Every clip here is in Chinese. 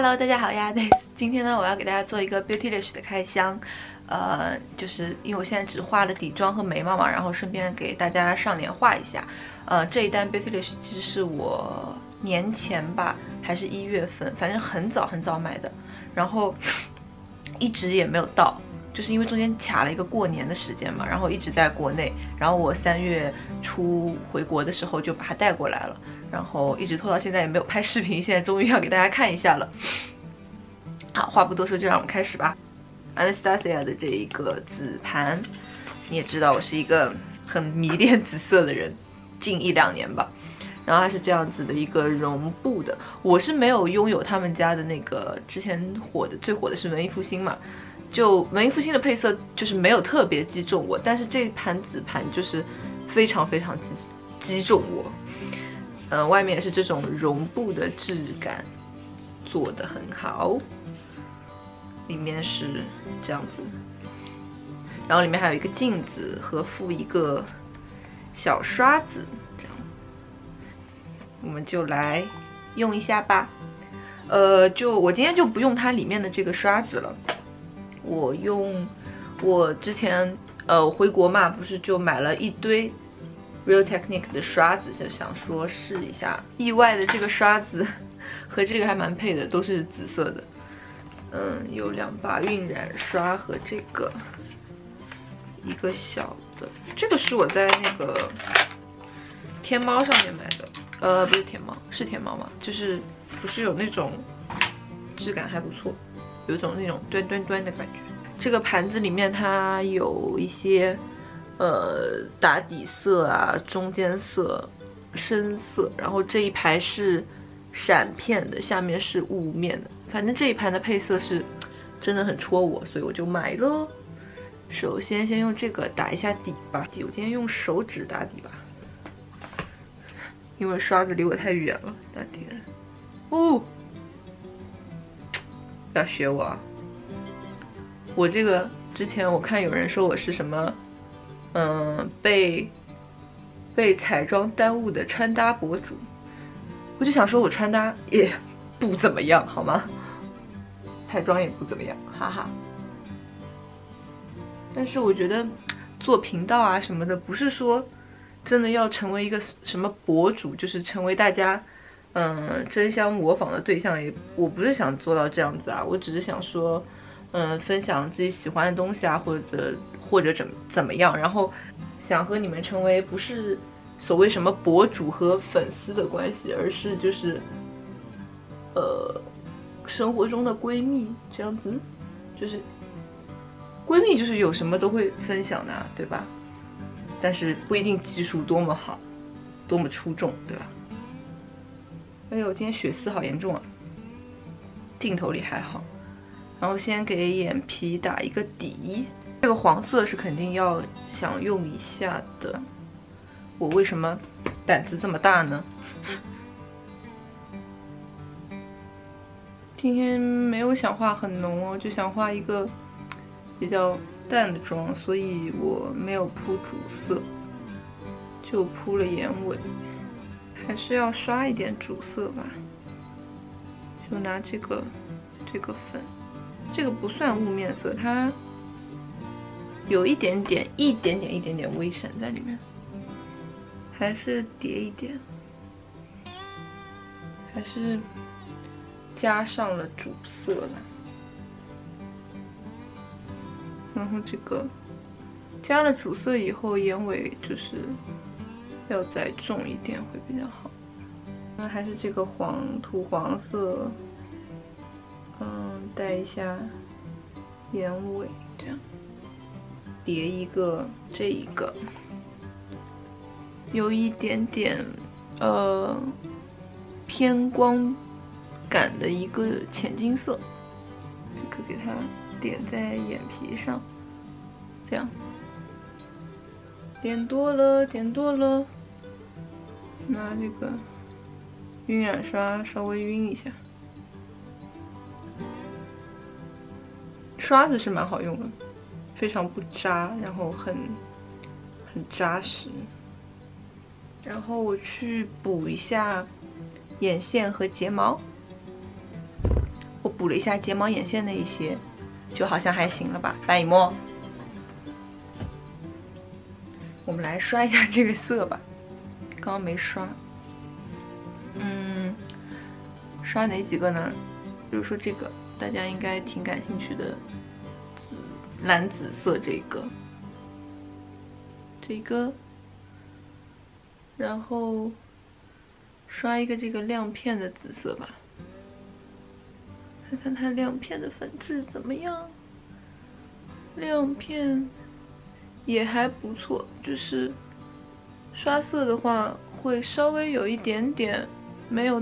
Hello， 大家好呀！对，今天呢，我要给大家做一个 Beautylish 的开箱，就是因为我现在只画了底妆和眉毛嘛，然后顺便给大家上脸画一下。这一单 Beautylish 其实是我年前吧，还是1月份，反正很早很早买的，然后一直也没有到，就是因为中间卡了一个过年的时间嘛，然后一直在国内，然后我3月初回国的时候就把它带过来了。然后一直拖到现在也没有拍视频，现在终于要给大家看一下了。好，话不多说，就让我们开始吧。Anastasia 的这一个紫盘，你也知道我是一个很迷恋紫色的人，近1、2年吧。然后它是这样子的一个绒布的，我是没有拥有他们家的那个之前最火的是文艺复兴嘛，就文艺复兴的配色就是没有特别击中我，但是这盘紫盘就是非常非常击中我。外面也是这种绒布的质感，做得很好。里面是这样子，然后里面还有一个镜子和附一个小刷子，这样。我们就来用一下吧。我今天就不用它里面的这个刷子了，我之前回国嘛，不是就买了一堆Real Technique 的刷子，就想说试一下。意外的这个刷子和这个还蛮配的，都是紫色的。有2把晕染刷和这个一个小的，这个是我在那个天猫上面买的。不是天猫，是天猫吗？就是不是有那种质感还不错，有一种那种端端端的感觉。这个盘子里面它有一些打底色啊，中间色、深色，然后这一排是闪片的，下面是雾面的。反正这一盘的配色是真的很戳我，所以我就买了。首先先用这个打一下底吧，我今天用手指打底吧，因为刷子离我太远了，打底了。哦，不要学我啊！我这个之前我看有人说我是什么。被彩妆耽误的穿搭博主，我就想说我穿搭也不怎么样，好吗？彩妆也不怎么样，哈哈。但是我觉得做频道啊什么的，不是说真的要成为一个什么博主，就是成为大家争相模仿的对象，我不是想做到这样子啊，我只是想说分享自己喜欢的东西啊，或者怎么样，然后想和你们成为不是所谓什么博主和粉丝的关系，而是就是生活中的闺蜜这样子，就是闺蜜就是有什么都会分享的，对吧？但是不一定技术多么好，多么出众，对吧？哎呦，今天血丝好严重啊！镜头里还好。然后先给眼皮打一个底，这个黄色是肯定要想用一下的。我为什么胆子这么大呢？今天没有想画很浓哦，就想画一个比较淡的妆，所以我没有铺主色，就铺了眼尾。还是要刷一点主色吧，就拿这个粉。这个不算雾面色，它有一点点微闪在里面，还是叠一点，还是加上了主色了。然后这个加了主色以后，眼尾就是要再重一点会比较好。那还是这个土黄色。带一下眼尾，这样叠一个，这一个有一点点偏光感的一个浅金色，这个给它点在眼皮上，这样点多了，拿这个晕染刷稍微晕一下。刷子是蛮好用的，非常不扎，然后很扎实。然后我去补一下眼线和睫毛。补了一下睫毛眼线的一些，就好像还行了吧。翻一摸，我们来刷一下这个色吧，刚刚没刷。刷哪几个呢？比如说这个，大家应该挺感兴趣的，蓝紫色这个，然后刷一个这个亮片的紫色吧，看看它亮片的粉质怎么样。亮片也还不错，就是刷色的话会稍微有一点点没有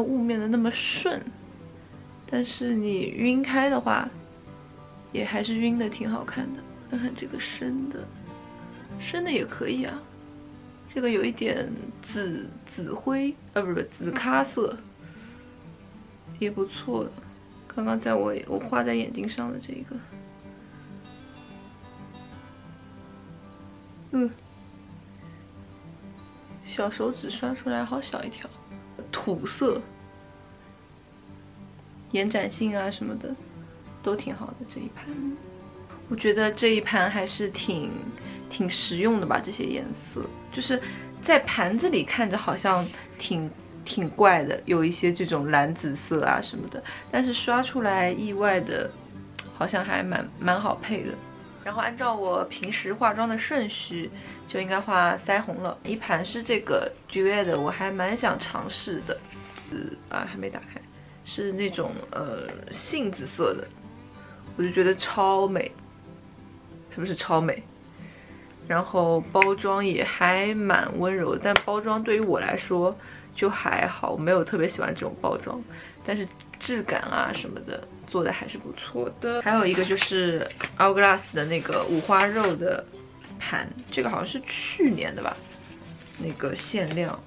雾面的那么顺，但是你晕开的话也还是晕的挺好看的。看看这个深的也可以啊，这个有一点紫灰不是紫咖色，也不错的。刚刚在我画在眼睛上的这个，小手指刷出来好小一条。土色、延展性啊什么的都挺好的。这一盘，我觉得这一盘还是挺实用的吧。这些颜色就是在盘子里看着好像挺怪的，有一些这种蓝紫色啊什么的，但是刷出来意外的，好像还蛮好配的。然后按照我平时化妆的顺序，就应该画腮红了。一盘是这个 Jouer 的，我还蛮想尝试的。还没打开，是那种杏子色的，我就觉得超美，是不是超美？然后包装也还蛮温柔的，但包装对于我来说就还好，我没有特别喜欢这种包装，但是质感啊什么的做的还是不错的。还有一个就是 Hourglass 的那个五花肉的盘，这个好像是去年的吧，那个限量，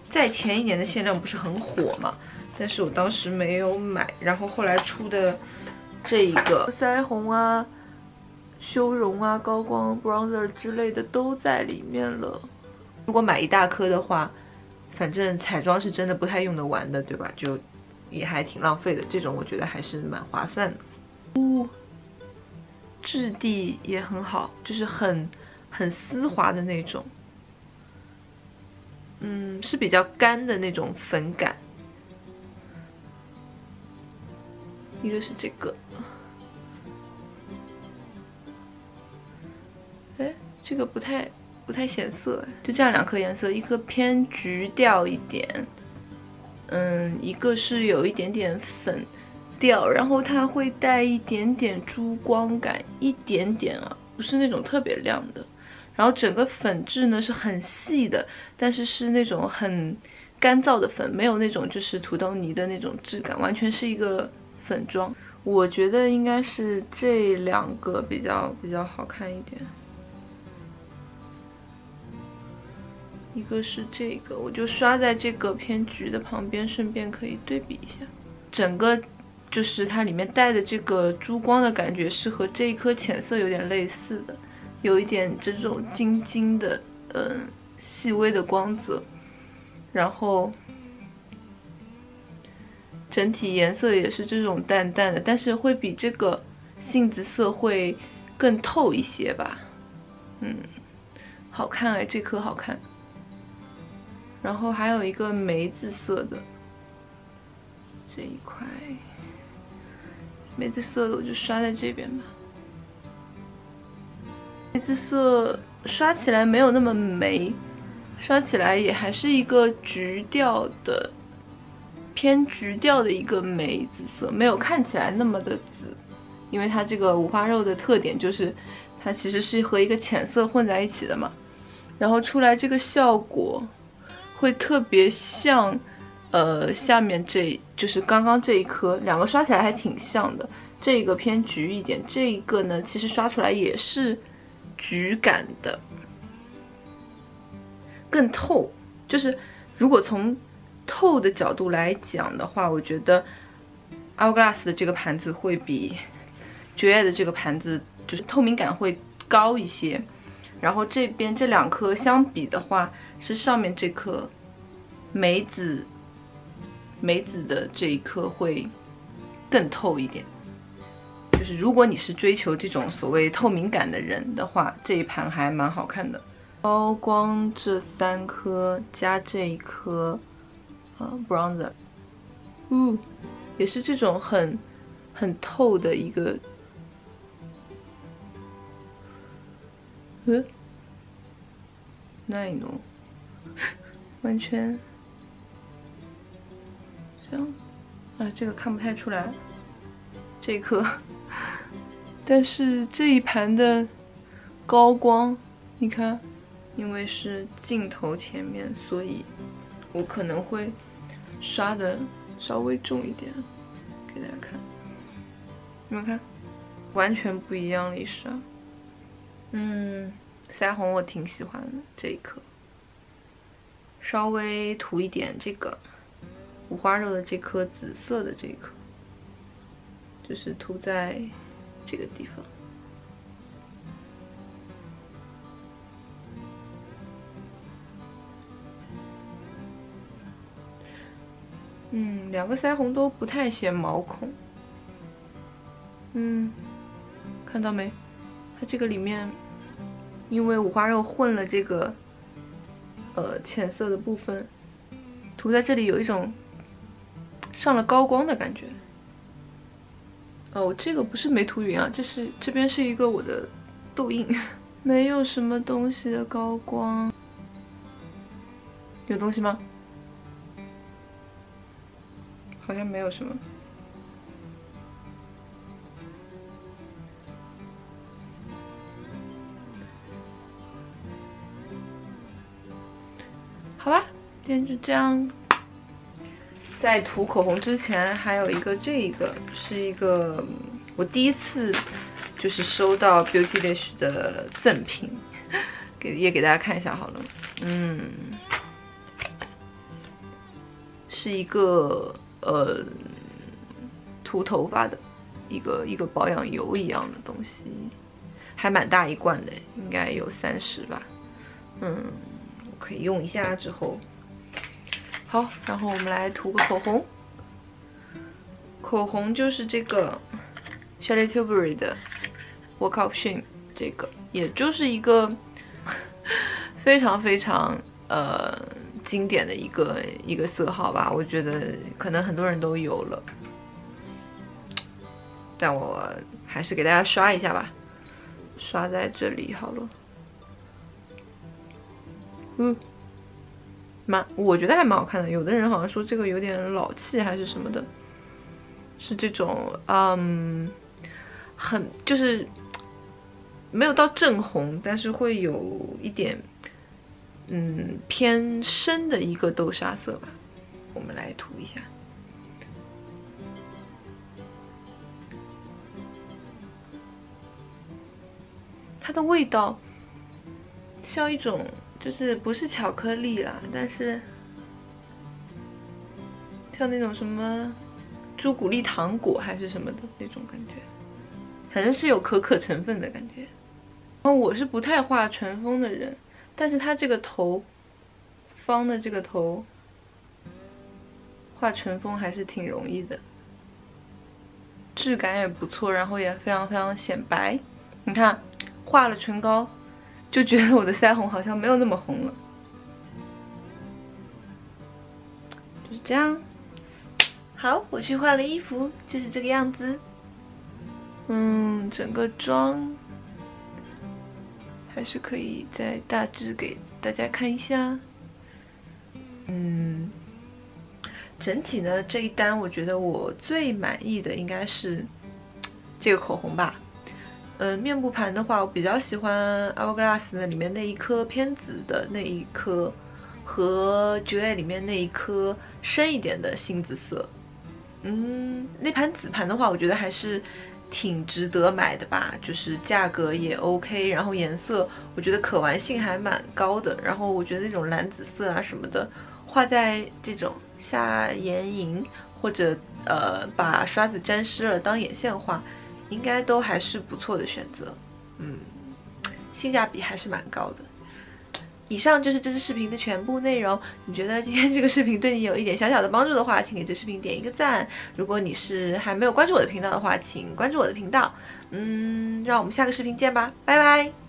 在前一年的限量不是很火嘛，但是我当时没有买，然后后来出的这一个腮红啊、修容啊、高光 bronzer 之类的都在里面了。如果买一大颗的话，反正彩妆是真的不太用得完的，对吧？就也还挺浪费的。这种我觉得还是蛮划算的。质地也很好，就是很丝滑的那种。是比较干的那种粉感。一个是这个，这个不太显色，就这样两颗颜色，一颗偏橘调一点，一个是有一点点粉调，然后它会带一点点珠光感，一点点啊，不是那种特别亮的。然后整个粉质呢是很细的，但是是那种很干燥的粉，没有那种就是土豆泥的那种质感，完全是一个粉妆。我觉得应该是这两个比较好看一点。一个是这个，我就刷在这个偏橘的旁边，顺便可以对比一下。整个就是它里面带的这个珠光的感觉是和这一颗浅色有点类似的。有一点这种晶晶的，细微的光泽，然后整体颜色也是这种淡淡的，但是会比这个杏子色会更透一些吧。好看哎，这颗好看。然后还有一个梅子色的这一块，梅子色的我就刷在这边吧。梅子色刷起来没有那么梅，刷起来也还是一个橘调的，偏橘调的一个梅子色，没有看起来那么的紫，因为它这个五花肉的特点就是它其实是和一个浅色混在一起的嘛，然后出来这个效果会特别像，下面就是刚刚这一颗，两个刷起来还挺像的，这个偏橘一点，这一个呢其实刷出来也是橘感的，更透。就是如果从透的角度来讲的话，我觉得 Hourglass 的这个盘子会比 Jouer 的这个盘子就是透明感会高一些。然后这边这两颗相比的话，是上面这颗梅子的这一颗会更透一点。就是如果你是追求这种所谓透明感的人的话，这一盘还蛮好看的。高光这3颗加这一颗bronzer， 也是这种很透的一个，那一种完全这样啊，这个看不太出来，这一颗，但是这一盘的高光，你看，因为是镜头前面，所以我可能会刷的稍微重一点，给大家看，你们看，完全不一样的一刷。腮红我挺喜欢的这一颗，稍微涂一点这个五花肉的这颗紫色的这一颗，就是涂在这个地方。2个腮红都不太显毛孔。看到没？它这个里面，因为五花肉混了这个浅色的部分，涂在这里有一种上了高光的感觉。哦，这个不是没涂匀啊，这边是一个我的痘印，没有什么东西的高光。有东西吗？好像没有什么。好吧，今天就这样。在涂口红之前，还有一个这个是一个我第一次就是收到 Beautylish 的赠品，也给大家看一下好了。是一个涂头发的一个保养油一样的东西，还蛮大一罐的，应该有30吧。我可以用一下之后。好，然后我们来涂个口红。口红就是这个 Charlotte Tilbury 的 Walk of Shame， 这个也就是一个非常非常经典的一个色号吧，我觉得可能很多人都有了，但我还是给大家刷一下吧，刷在这里好了。我觉得还蛮好看的。有的人好像说这个有点老气还是什么的，是这种很就是没有到正红，但是会有一点偏深的一个豆沙色吧。我们来涂一下。它的味道像一种。就是不是巧克力啦，但是像那种什么朱古力糖果还是什么的那种感觉，反正是有可可成分的感觉。然后我是不太画唇峰的人，但是它这个头方的这个头画唇峰还是挺容易的，质感也不错，然后也非常非常显白。你看，画了唇膏。就觉得我的腮红好像没有那么红了，就是这样。好，我去换了衣服，就是这个样子。整个妆还是可以再大致给大家看一下。整体呢这一单，我觉得我最满意的应该是这个口红吧。面部盘的话，我比较喜欢 Hourglass 的里面那一颗偏紫的那一颗，和 Jouer 里面那一颗深一点的杏紫色。那盘紫盘的话，我觉得还是挺值得买的吧，就是价格也 OK， 然后颜色我觉得可玩性还蛮高的。然后我觉得那种蓝紫色啊什么的，画在这种下眼影或者把刷子沾湿了当眼线画。应该都还是不错的选择，性价比还是蛮高的。以上就是这支视频的全部内容。你觉得今天这个视频对你有一点小小的帮助的话，请给这视频点一个赞。如果你是还没有关注我的频道的话，请关注我的频道。让我们下个视频见吧，拜拜。